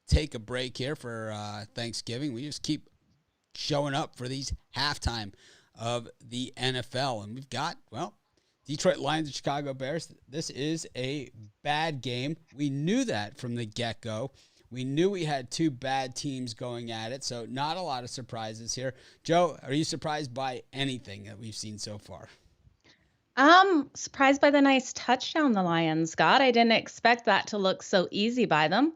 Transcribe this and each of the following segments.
take a break here for Thanksgiving. We just keep showing up for these halftime of the NFL. And we've got, well, Detroit Lions and Chicago Bears. This is a bad game. We knew that from the get-go. We knew we had two bad teams going at it, so not a lot of surprises here. Joe, are you surprised by anything that we've seen so far? Surprised by the nice touchdown the Lions got. I didn't expect that to look so easy by them.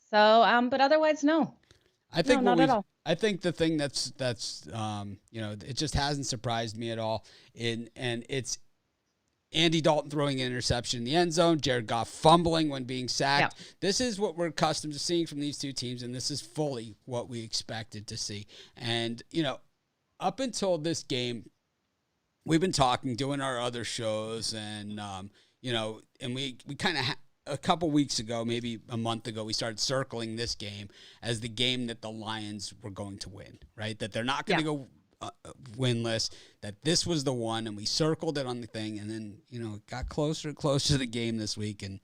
So, but otherwise, no. I think No, not at all. I think the thing that's it just hasn't surprised me at all. And it's Andy Dalton throwing an interception in the end zone, Jared Goff fumbling when being sacked. Yeah. This is what we're accustomed to seeing from these two teams, and this is fully what we expected to see. And, up until this game, we've been doing our other shows, and, and we kind of a couple weeks ago, maybe a month ago, we started circling this game as the game that the Lions were going to win, right? That they're not going to go winless, that this was the one, and we circled it on the thing, and then, it got closer and closer to the game this week, and,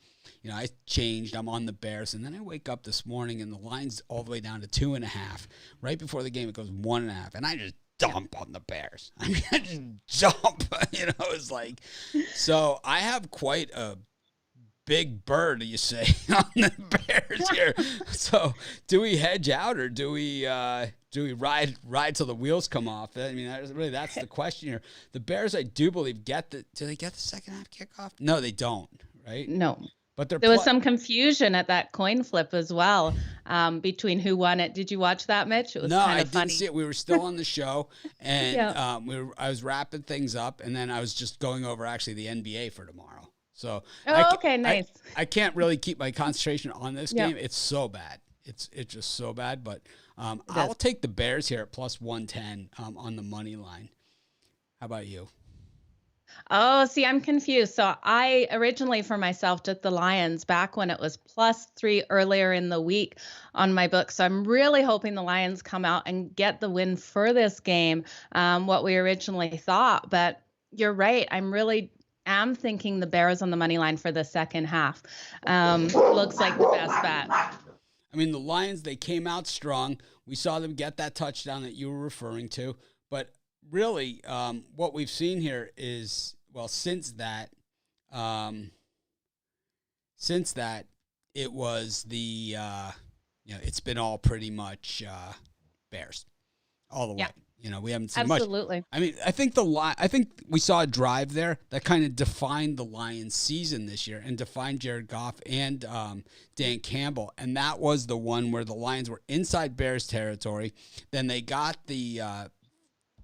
I changed. I'm on the Bears, and then I wake up this morning, and the line's all the way down to 2.5. Right before the game, it goes 1.5, and I just dump on the Bears. I mean, I just jump, it's like, so I have quite a big bird, you say, on the Bears here. So do we hedge out, or do we ride till the wheels come off? I mean, that's the question here. The Bears, I do believe, do they get the second half kickoff? No, they don't, right? No. But there was some confusion at that coin flip as well, between who won it. Did you watch that, Mitch? It was kind of funny. Didn't see it. We were still on the show, and I was wrapping things up, and then I was just going over actually the NBA for tomorrow. So okay, nice. I can't really keep my concentration on this game. It's so bad. It's just so bad. But I'll take the Bears here at plus 110 on the money line. How about you? Oh, see, I'm confused. So I originally for myself took the Lions back when it was +3 earlier in the week on my book. So I'm really hoping the Lions come out and get the win for this game, what we originally thought. But you're right. I'm thinking the Bears on the money line for the second half. Looks like the best bet. I mean, the Lions, they came out strong. We saw them get that touchdown that you were referring to. But really, what we've seen here is, well, since that, it was the, it's been all pretty much Bears all the way. We haven't seen much. Absolutely. I mean, I think we saw a drive there that kind of defined the Lions' season this year and defined Jared Goff and Dan Campbell. And that was the one where the Lions were inside Bears territory. Then they got the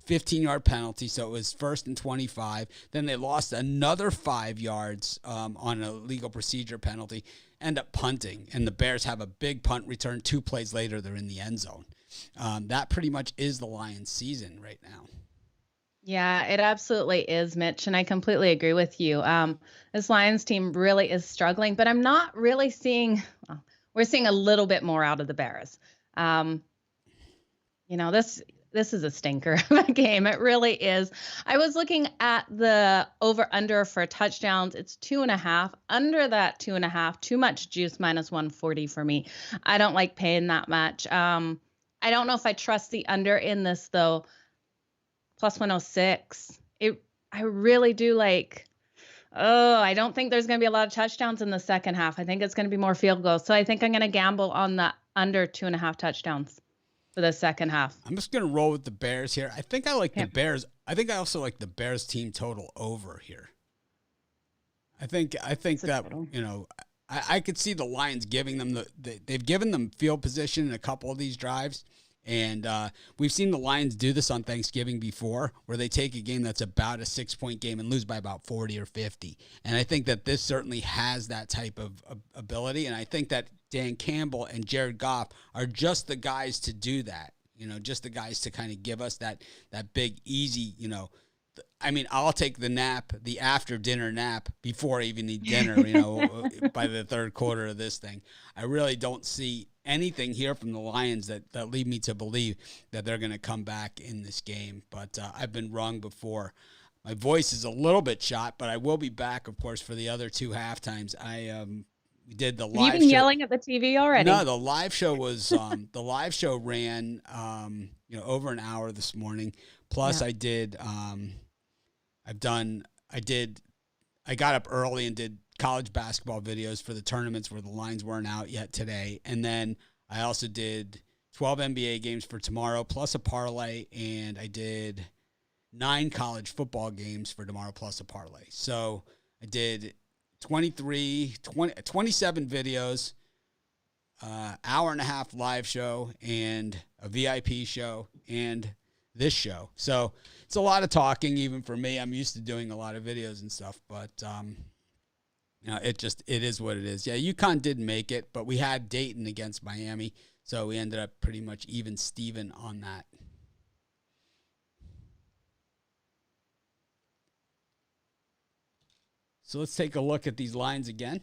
15-yard penalty, so it was 1st and 25. Then they lost another 5 yards on a legal procedure penalty, end up punting. And the Bears have a big punt return. 2 plays later, they're in the end zone. That pretty much is the Lions' season right now. Yeah, it absolutely is, Mitch, and I completely agree with you. This Lions team really is struggling, but I'm not really seeing. We're seeing a little bit more out of the Bears. This is a stinker of a game. It really is. I was looking at the over/under for touchdowns. It's 2.5. Under that 2.5, too much juice, -140 for me. I don't like paying that much. I don't know if I trust the under in this, though. Plus 106. I really do like. Oh, I don't think there's going to be a lot of touchdowns in the second half. I think it's going to be more field goals. So I think I'm going to gamble on the under 2.5 touchdowns for the second half. I'm just going to roll with the Bears here. I think I like the Bears. I think I also like the Bears team total over here. I think that total. I could see the Lions giving them they've given them field position in a couple of these drives, and we've seen the Lions do this on Thanksgiving before, where they take a game that's about a 6-point game and lose by about 40 or 50. And I think that this certainly has that type of ability, and I think that Dan Campbell and Jared Goff are just the guys to do that. Just the guys to kind of give us that big, easy, I mean, I'll take the nap, the after dinner nap before I even eat dinner, by the third quarter of this thing. I really don't see anything here from the Lions that lead me to believe that they're going to come back in this game. But I've been wrong before. My voice is a little bit shot, but I will be back, of course, for the other 2 halftimes. We did the Have you live been show. yelling at the TV already? No, the live show was the live show ran over an hour this morning. Plus, Yeah. I got up early and did college basketball videos for the tournaments where the lines weren't out yet today, and then I also did 12 NBA games for tomorrow, plus a parlay, and I did 9 college football games for tomorrow, plus a parlay. So I did 27 videos, hour and a half live show, and a VIP show, and this show. So it's a lot of talking, even for me. I'm used to doing a lot of videos and stuff, but it is what it is. Yeah, UConn did make it, but we had Dayton against Miami, so we ended up pretty much even Steven on that. So let's take a look at these lines again.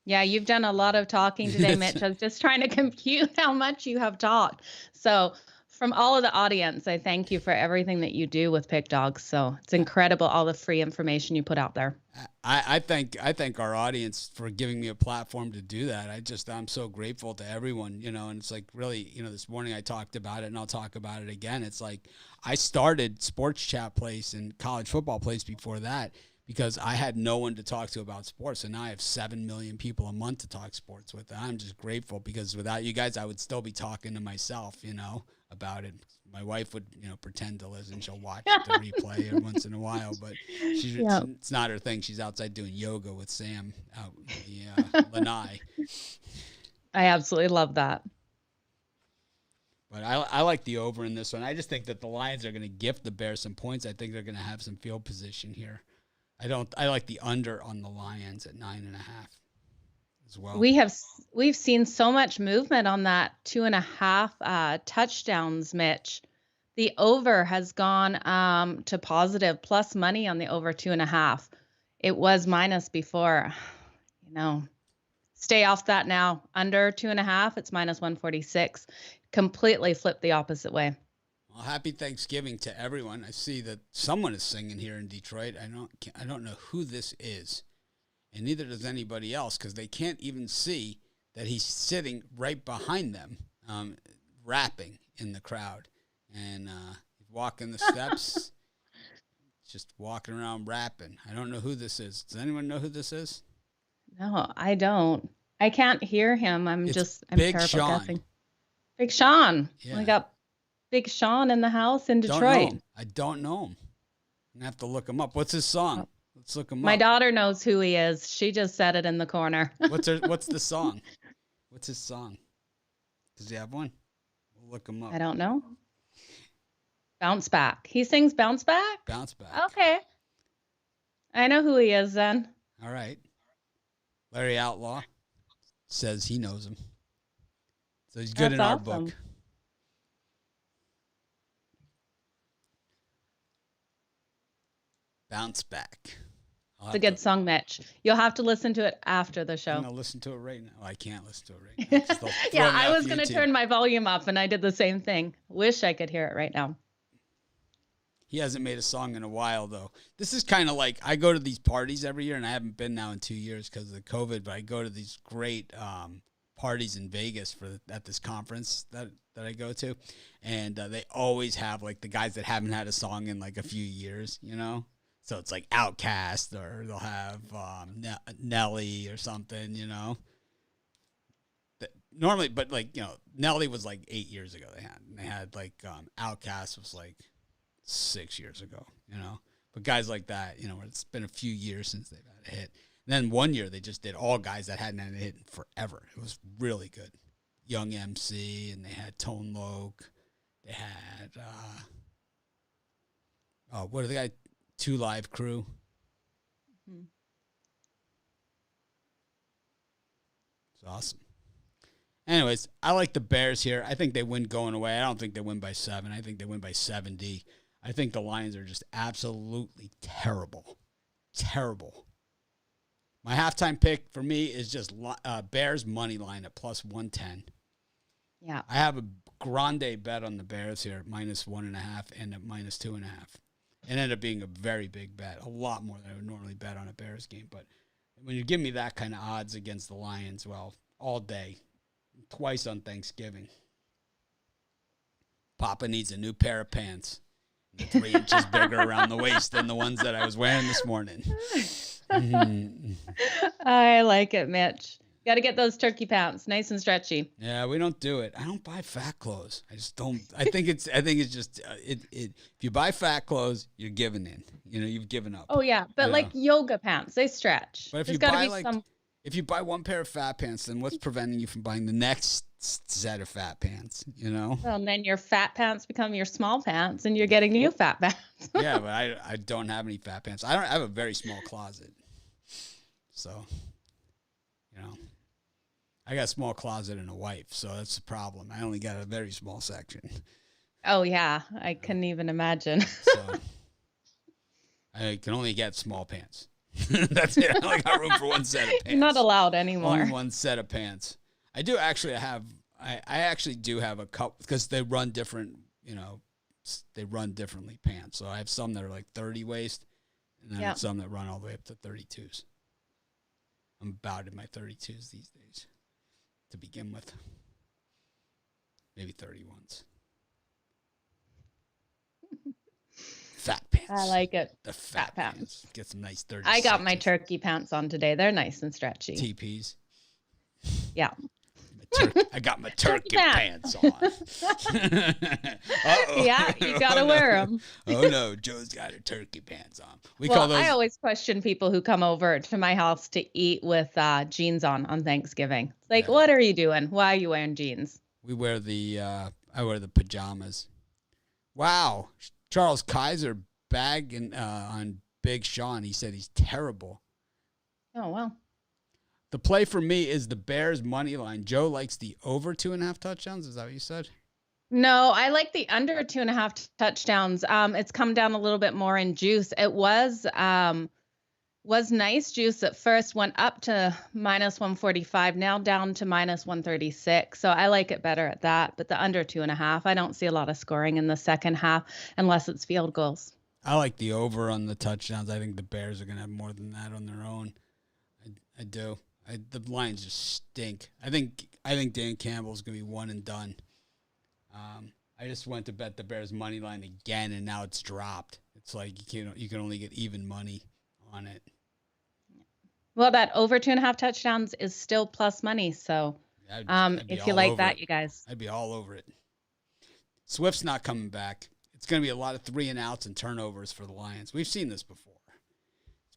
Yeah, you've done a lot of talking today, Mitch. I was just trying to compute how much you have talked. So from all of the audience, I thank you for everything that you do with Pick Dogs. So it's incredible, all the free information you put out there. I thank our audience for giving me a platform to do that. I'm so grateful to everyone, and it's like really, this morning I talked about it and I'll talk about it again. It's like I started Sports Chat Place and College Football Place before that because I had no one to talk to about sports. And now I have 7 million people a month to talk sports with. And I'm just grateful because without you guys, I would still be talking to myself, about it. My wife would, pretend to listen. She'll watch the replay every once in a while, but it's not her thing. She's outside doing yoga with Sam out in the Lanai. I absolutely love that. But I like the over in this one. I just think that the Lions are going to gift the Bears some points. I think they're going to have some field position here. I like the under on the Lions at 9.5 as well. We've seen so much movement on that 2.5 touchdowns, Mitch. The over has gone to positive, plus money on the over 2.5. It was minus before. Stay off that now. Under 2.5, it's minus 146. Completely flipped the opposite way. Well, happy Thanksgiving to everyone. I see that someone is singing here in Detroit. I don't know who this is, and neither does anybody else because they can't even see that he's sitting right behind them, rapping in the crowd, and walking the steps, just walking around rapping. I don't know who this is. Does anyone know who this is? No, I don't. I can't hear him. I'm Big terrible Sean. guessing. Big Sean. Yeah. We got Big Sean in the house in Detroit. I don't know him. I'm gonna have to look him up. What's his song? Let's look him up. My daughter knows who he is. She just said it in the corner. What's the song? What's his song? Does he have one? We'll look him up. I don't know. Bounce Back. He sings Bounce Back? Bounce Back. Okay. I know who he is then. All right. Larry Outlaw says he knows him. So he's good in our book. Bounce Back. It's a good song, Mitch. You'll have to listen to it after the show. I'm going to listen to it right now. I can't listen to it right now. Yeah, I was going to turn my volume up, and I did the same thing. Wish I could hear it right now. He hasn't made a song in a while, though. This is kind of like I go to these parties every year, and I haven't been now in 2 years because of the COVID, but I go to these great parties in Vegas at this conference that I go to, and they always have, like, the guys that haven't had a song in, like, a few years, So it's like Outkast, or they'll have Nelly or something, Normally, but like, Nelly was like 8 years ago they had like Outkast was like 6 years ago, But guys like that, where it's been a few years since they've had a hit. And then one year they just did all guys that hadn't had a hit in forever. It was really good. Young MC, and they had Tone Loc. They had what are the guys? 2 Live Crew. Mm-hmm. It's awesome. Anyways, I like the Bears here. I think they win going away. I don't think they win by 7. I think they win by 70. I think the Lions are just absolutely terrible. Terrible. My halftime pick for me is just Bears money line at plus 110. Yeah. I have a grande bet on the Bears here, minus 1.5 and at minus 2.5. It ended up being a very big bet, a lot more than I would normally bet on a Bears game. But when you give me that kind of odds against the Lions, well, all day, twice on Thanksgiving. Papa needs a new pair of pants. 3 inches bigger around the waist than the ones that I was wearing this morning. I like it, Mitch. Got to get those turkey pants, nice and stretchy. Yeah, we don't do it. I don't buy fat clothes. I just don't. I think it's just if you buy fat clothes, you're giving in. You've given up. Oh yeah, but like yoga pants, they stretch. But if you buy if you buy one pair of fat pants, then what's preventing you from buying the next set of fat pants? Well, and then your fat pants become your small pants, and you're getting new fat pants. Yeah, but I don't have any fat pants. I have a very small closet, so I got a small closet and a wife, so that's the problem. I only got a very small section. Oh yeah, I couldn't even imagine. So I can only get small pants. That's it. I only got room for one set of pants. You're not allowed anymore. Only one set of pants. I actually do have a couple because they run different. They run differently pants. So I have some that are like 30 waist, and then some that run all the way up to 32s. I'm about in my 32s these days. To begin with, maybe 31s. Fat pants. I like it. The fat pants. Get some nice 30s. I got my turkey pants on today. They're nice and stretchy. TPs. Yeah. I got my turkey pants on. Yeah, you gotta wear them. Oh no, Joe's got her turkey pants on. I always question people who come over to my house to eat with jeans on Thanksgiving. It's like, what are you doing? Why are you wearing jeans? We wear I wear the pajamas. Wow, Charles Kaiser bagging on Big Sean. He said he's terrible. Oh well. The play for me is the Bears money line. Joe likes the over 2.5 touchdowns. Is that what you said? No, I like the under 2.5 touchdowns. It's come down a little bit more in juice. It was nice juice at first, went up to -145, now down to -136. So I like it better at that. But the under 2.5, I don't see a lot of scoring in the second half unless it's field goals. I like the over on the touchdowns. I think the Bears are going to have more than that on their own. I do. The Lions just stink. I think Dan Campbell's gonna be one and done. I just went to bet the Bears money line again, and now it's dropped. It's like you can only get even money on it. Well, that over 2.5 touchdowns is still plus money. So, if you like that, you guys, I'd be all over it. Swift's not coming back. It's gonna be a lot of 3 and outs and turnovers for the Lions. We've seen this before.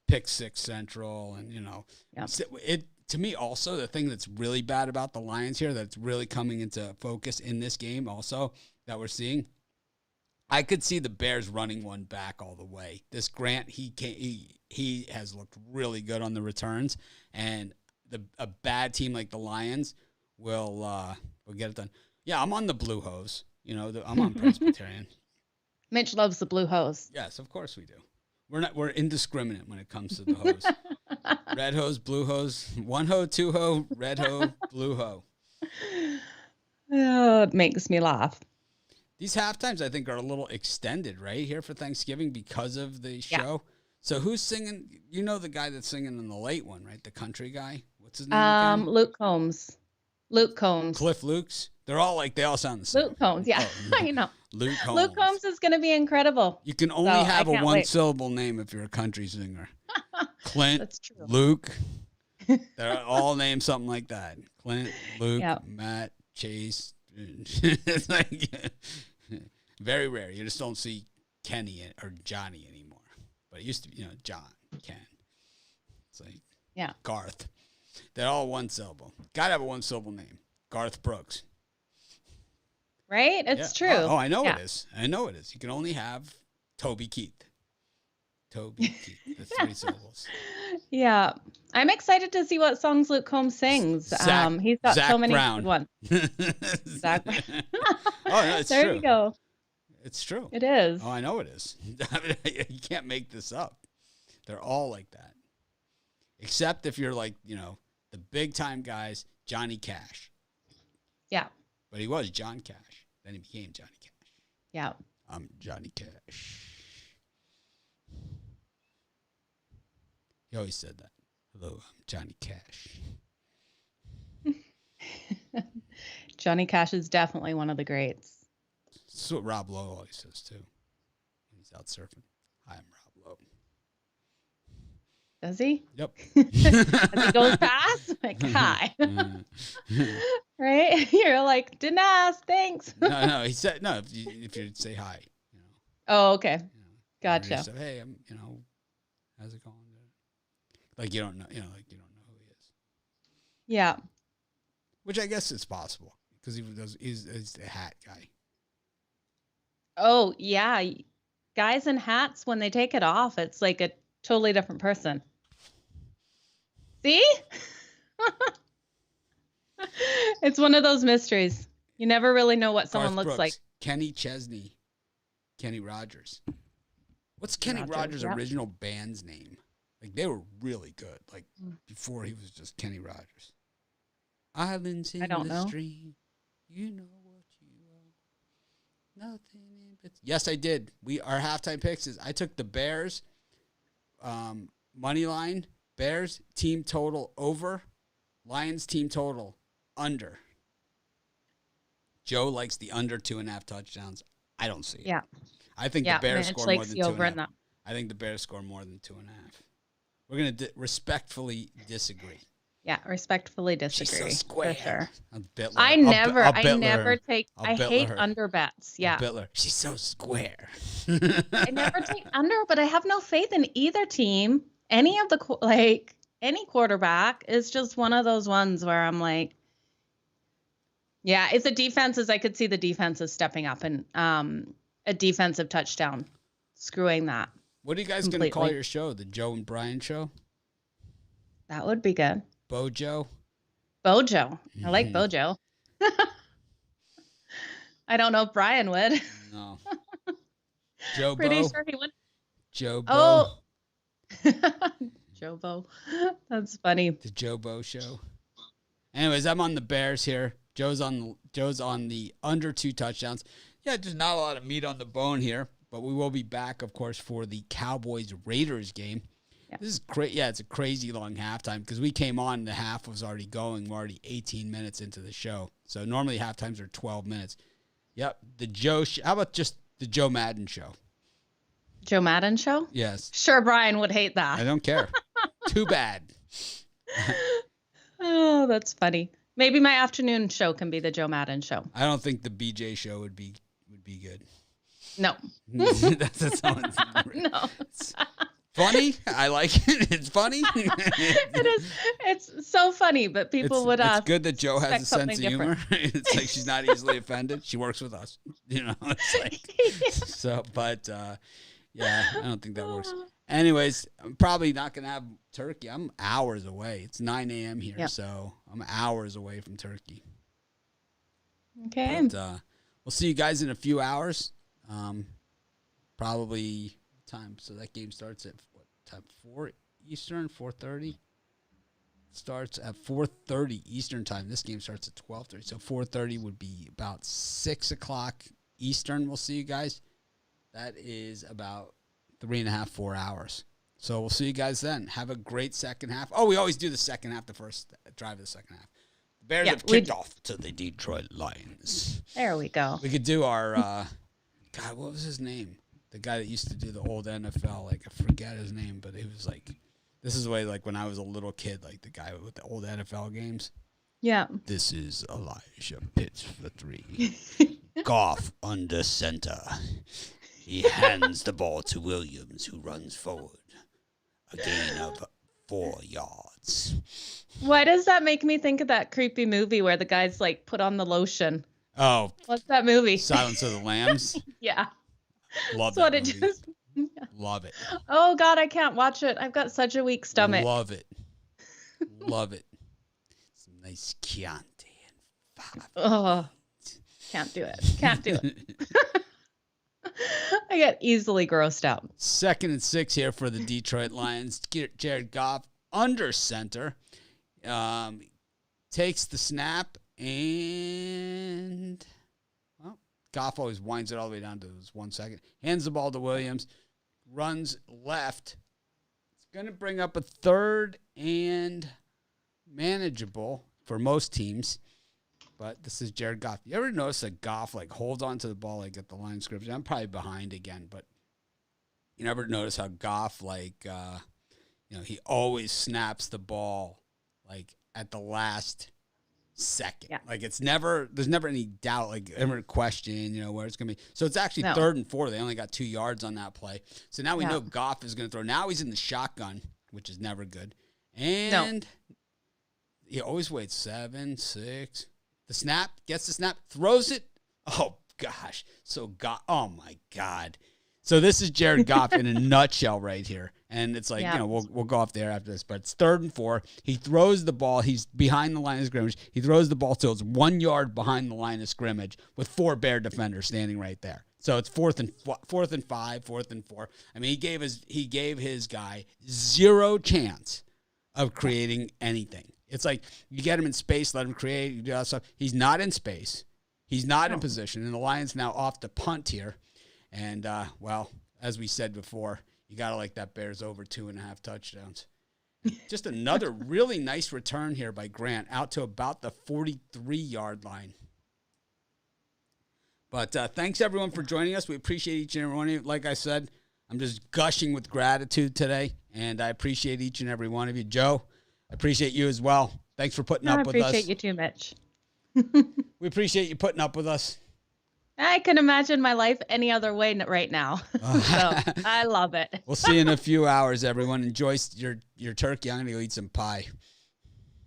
Pick six central, and it. To me, also, the thing that's really bad about the Lions here that's really coming into focus in this game also that we're seeing, I could see the Bears running one back all the way. This Grant, he has looked really good on the returns, and a bad team like the Lions will get it done. Yeah, I'm on the blue hose. I'm on Presbyterian. Mitch loves the blue hose. Yes, of course we do. We're indiscriminate when it comes to the hose. Red hose, blue hose, one hoe, two hoe, red hoe, blue hoe. Oh, it makes me laugh. These halftimes, I think, are a little extended, right, here for Thanksgiving because of the show. Yeah. So who's singing? You know the guy that's singing in the late one, right? The country guy. What's his name again? Luke Combs. Cliff Lukes. They all sound the same. Luke Combs, yeah. I know. Luke Combs. Luke Combs is going to be incredible. You can only have a one-syllable name if you're a country singer. Clint, that's true. Luke. They're all named something like that. Clint, Luke, Matt, Chase. It's like very rare. You just don't see Kenny or Johnny anymore. But it used to be, John, Ken. It's like Garth. They're all one syllable. Gotta have a one syllable name. Garth Brooks. Right? It's true. Oh, I know it is. I know it is. You can only have Toby Keith. Toby Keith. That's 3 syllables. Yeah. I'm excited to see what songs Luke Combs sings. He's got so many good ones. Zach Brown. Oh, no, it's there true. There you go. It's true. It is. Oh, I know it is. You can't make this up. They're all like that. Except if you're like, the big time guys, Johnny Cash. Yeah. But he was John Cash. Then he became Johnny Cash. Yeah. I'm Johnny Cash. He always said that. Hello, I'm Johnny Cash. Johnny Cash is definitely one of the greats. That's what Rob Lowe always says, too. When he's out surfing. Hi, I'm Rob Lowe. Does he? Yep. As he goes past? Like, hi. Right? You're like, didn't ask, thanks. No, he said, no, if you say hi, Oh, okay. Gotcha. Gotcha. So, hey, I'm, how's it going? Like you don't know, who he is. Yeah. Which I guess is possible because he's the hat guy. Oh, yeah. Guys in hats, when they take it off, it's like a totally different person. See? It's one of those mysteries. You never really know what someone Garth looks Brooks, like. Kenny Chesney, Kenny Rogers. What's Kenny Rogers' yep. original band's name? Like they were really good. Like before he was just Kenny Rogers. Islands in the stream, you know what you are. Nothing in between. Yes, I did. Our halftime picks is I took the Bears, money line, Bears team total over, Lions team total under. Joe likes the under 2.5 touchdowns. I don't see it. Yeah. I think the Bears score more than 2.5. I think the Bears score more than 2.5. We're going to respectfully disagree. Yeah, respectfully disagree. She's so square. For sure. I never take. I hate her. under bets. Yeah. She's so square. I never take under, but I have no faith in either team. Any of the any quarterback is just one of those ones where I'm like, yeah, if the defenses, I could see the defenses stepping up and a defensive touchdown, screwing that. What are you guys going to call your show? The Joe and Brian show? That would be good. Bojo? Bojo. I like Bojo. I don't know if Brian would. No. Joe Pretty sure he would. Joe Bo. Oh. Joe Bo. That's funny. The Joe Bo show. Anyways, I'm on the Bears here. Joe's on the under 2 touchdowns. Yeah, just not a lot of meat on the bone here, but we will be back, of course, for the Cowboys-Raiders game. Yeah. This is great. Yeah, it's a crazy long halftime because we came on, the half was already going. We're already 18 minutes into the show. So normally halftimes are 12 minutes. Yep, the Joe. How about just the Joe Madden show? Joe Madden show? Yes. Sure, Brian would hate that. I don't care. Too bad. Oh, that's funny. Maybe my afternoon show can be the Joe Madden show. I don't think the BJ show would be good. No. That's no. Funny. I like it. It's funny. It is. It's so funny, but people would ask. It's good that Joe has a sense of humor. It's like she's not easily offended. She works with us. It's like so. But yeah, I don't think that works. Anyways, I'm probably not gonna have turkey. I'm hours away. It's 9 a.m. here, so I'm hours away from turkey. Okay. But, we'll see you guys in a few hours. Probably time. So that game starts at what time? 4 Eastern, 4:30. Starts at 4:30 Eastern time. This game starts at 12:30. So 4:30 would be about 6 o'clock Eastern. We'll see you guys. That is about 3.5, 4 hours. So we'll see you guys then. Have a great second half. Oh, we always do the second half, the first drive of the second half. The Bears have kicked off to the Detroit Lions. There we go. We could do our, God, what was his name? The guy that used to do the old NFL. Like, I forget his name, but he was like, this is the way, like, when I was a little kid, like the guy with the old NFL games. Yeah. This is Elijah Pitts for 3. Goff under center. He hands the ball to Williams, who runs forward. A gain of 4 yards. Why does that make me think of that creepy movie where the guys, like, put on the lotion? Oh. What's that movie? Silence of the Lambs? Yeah. Love that movie. Love it. Oh, God, I can't watch it. I've got such a weak stomach. Love it. Love it. Some nice Chianti and Oh, can't do it. Can't do it. I get easily grossed out. 2nd and 6 here for the Detroit Lions. Jared Goff under center. Takes the snap and, well, Goff always winds it all the way down to 1 second. Hands the ball to Williams. Runs left. It's going to bring up a 3rd and manageable for most teams. But this is Jared Goff. You ever notice that Goff like holds onto the ball like at the line of scrimmage? I'm probably behind again, but you never notice how Goff he always snaps the ball like at the last second. Yeah. Like there's never any doubt, like ever question, where it's gonna be. So it's actually No. 3rd and 4. They only got 2 yards on that play. So now we know Goff is gonna throw. Now he's in the shotgun, which is never good. And he always waits 7, 6. The snap, gets the snap, throws it. Oh gosh. Oh my God. So this is Jared Goff in a nutshell right here. And it's like, we'll go off there after this, but it's 3rd and 4. He throws the ball. He's behind the line of scrimmage. He throws the ball till it's 1 yard behind the line of scrimmage with 4 Bear defenders standing right there. So it's 4th and 5, 4th and 4. I mean, he gave his guy 0 chance of creating anything. It's like you get him in space, let him create, you do that stuff. He's not in space. He's not in position. And the Lions now off to punt here. And, as we said before, you got to like that Bears over 2.5 touchdowns. Just another really nice return here by Grant out to about the 43-yard line. But thanks, everyone, for joining us. We appreciate each and every one of you. Like I said, I'm just gushing with gratitude today, and I appreciate each and every one of you. Joe, I appreciate you as well. Thanks for putting up with us. I appreciate you too, Mitch. We appreciate you putting up with us. I can imagine my life any other way right now. So I love it. We'll see you in a few hours, everyone. Enjoy your turkey. I'm going to go eat some pie.